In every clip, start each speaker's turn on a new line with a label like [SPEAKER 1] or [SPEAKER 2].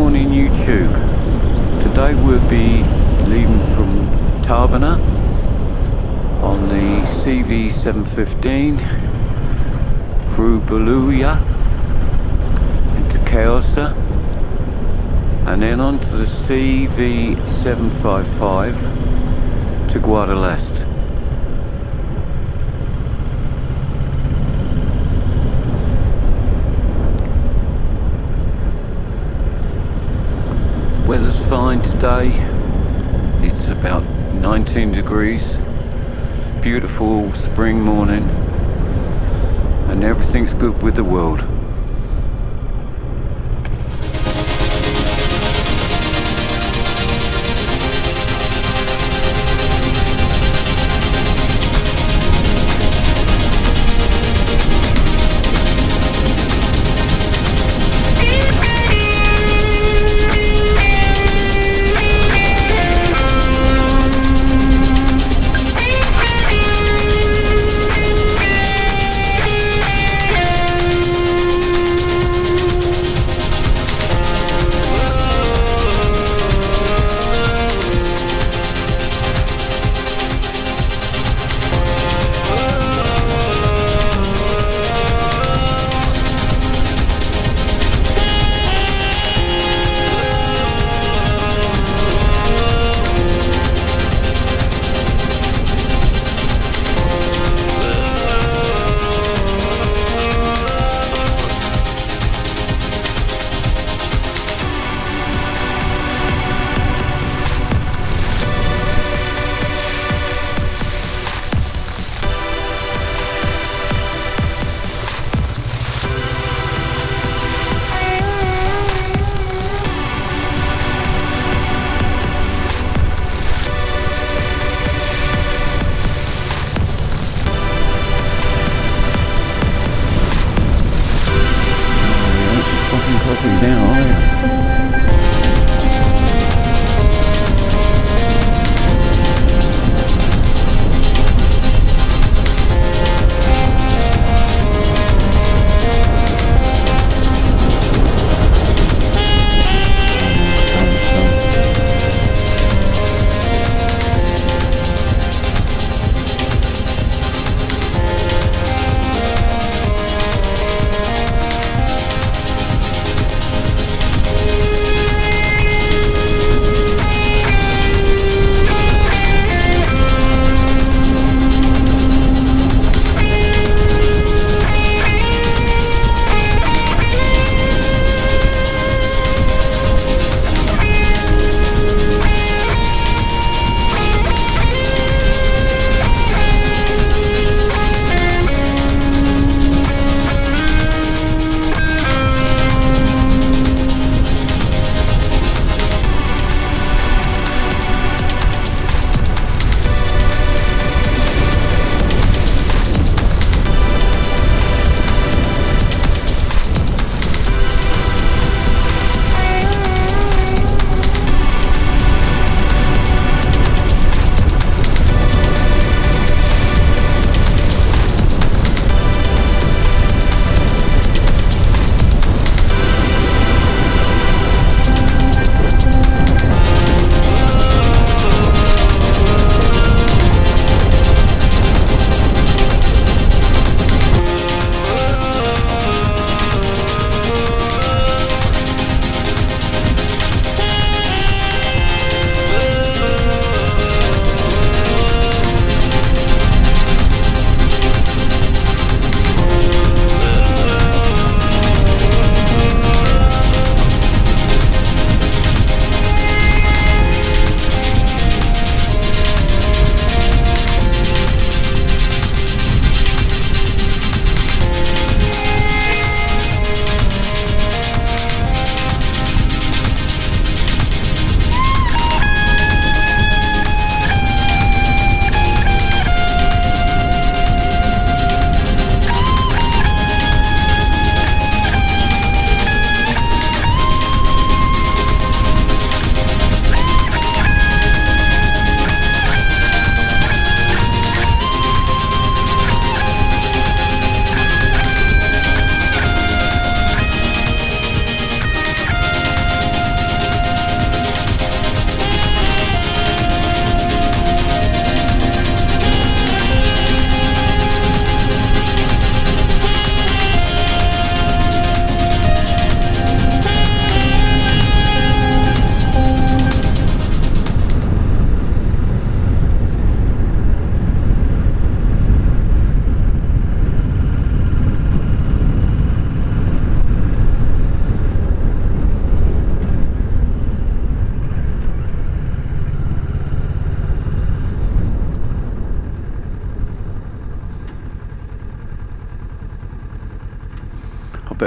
[SPEAKER 1] morning YouTube. Today we'll be leaving from Taverner on the CV715 through Beluga into Caossa and then on to the CV755 to Guadalest. Weather's fine today, it's about 19 degrees, beautiful spring morning, and everything's good with the world. Fucking down, aren't you?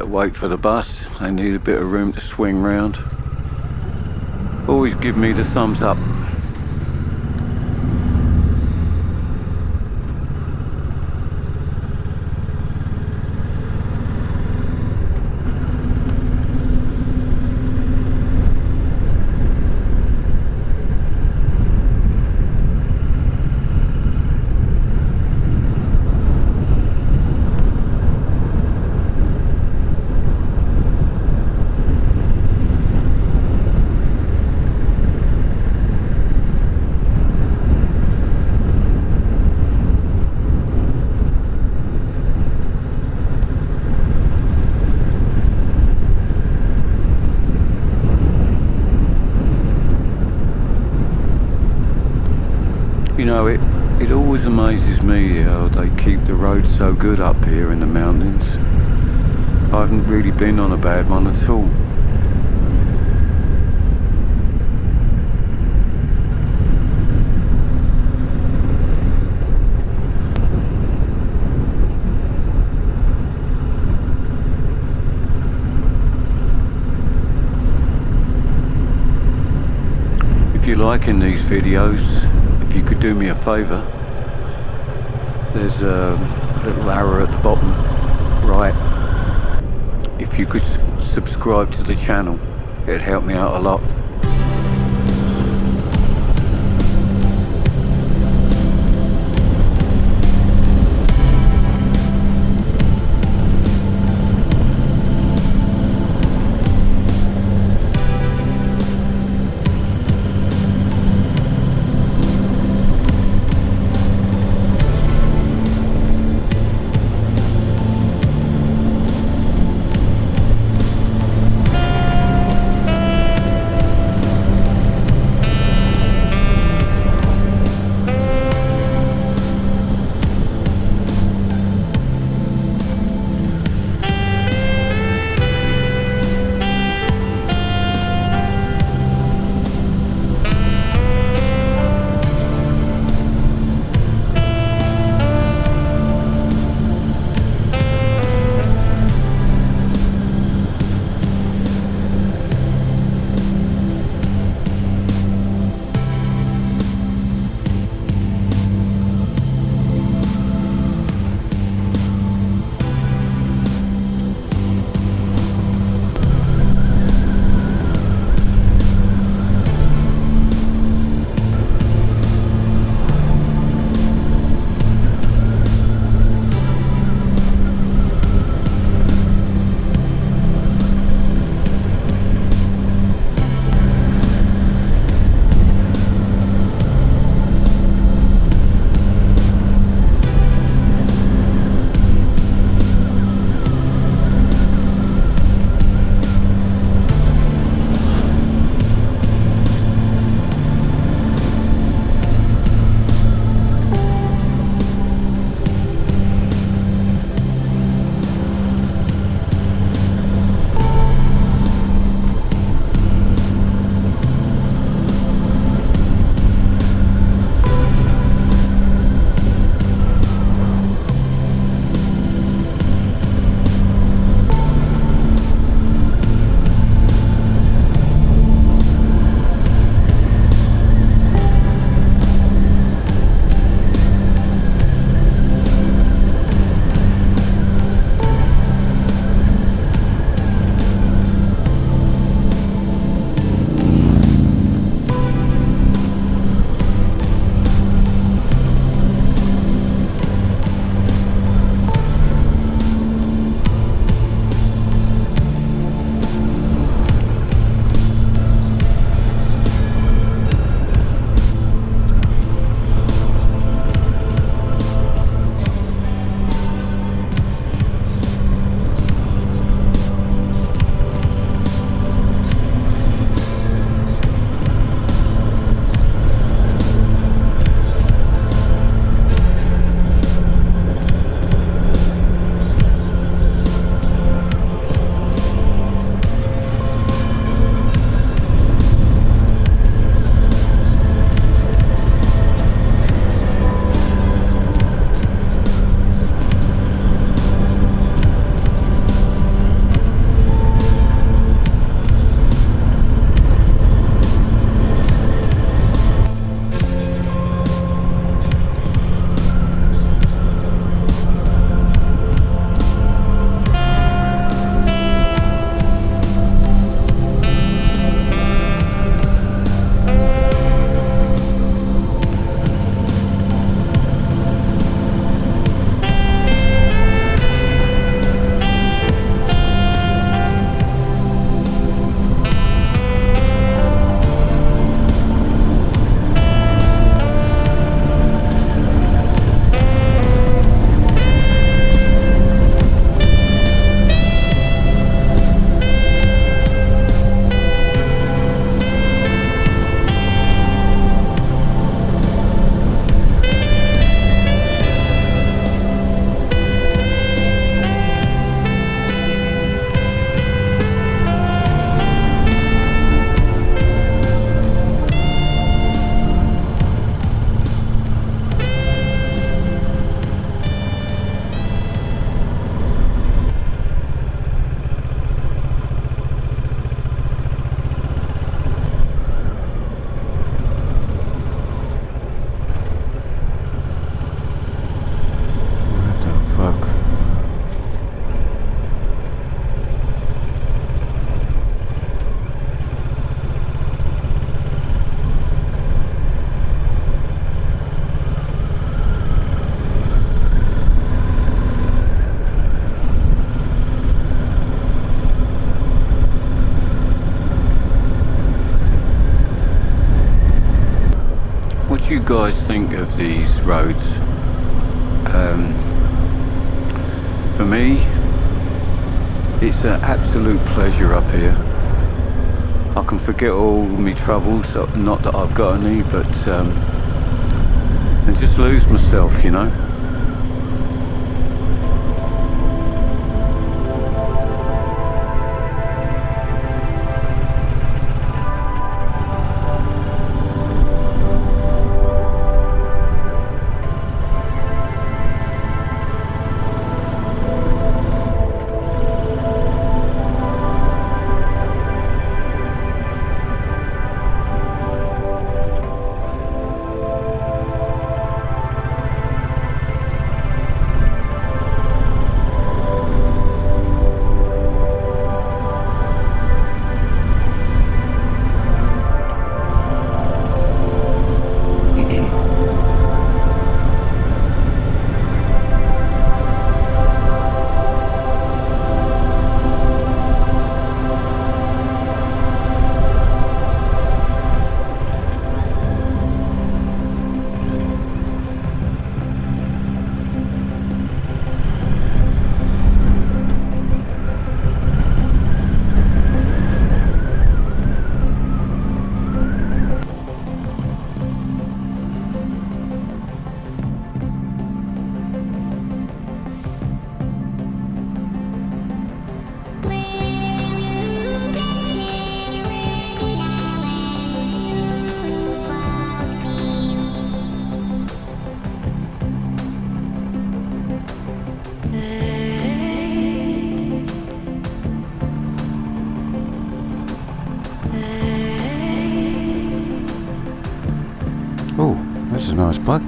[SPEAKER 1] better wait for the bus. They need a bit of room to swing round. Always give me the thumbs up. You know, it always amazes me how they keep the roads so good up here in the mountains. I haven't really been on a bad one at all. If you're liking these videos, if you could do me a favour, there's a little arrow at the bottom right. If you could subscribe to the channel, it'd help me out a lot. do you guys think of these roads? For me, it's an absolute pleasure up here. I can forget all my troubles, not that I've got any, but and just lose myself, you know. Oh, this is a nice plug.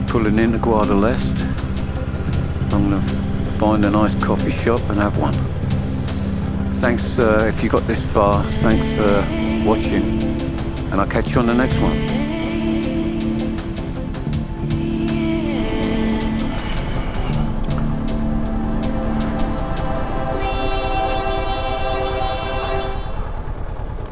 [SPEAKER 1] Pulling into Guadalest. I'm going to find a nice coffee shop and have one. Thanks if you got this far, thanks for watching, and I'll catch you on the next one.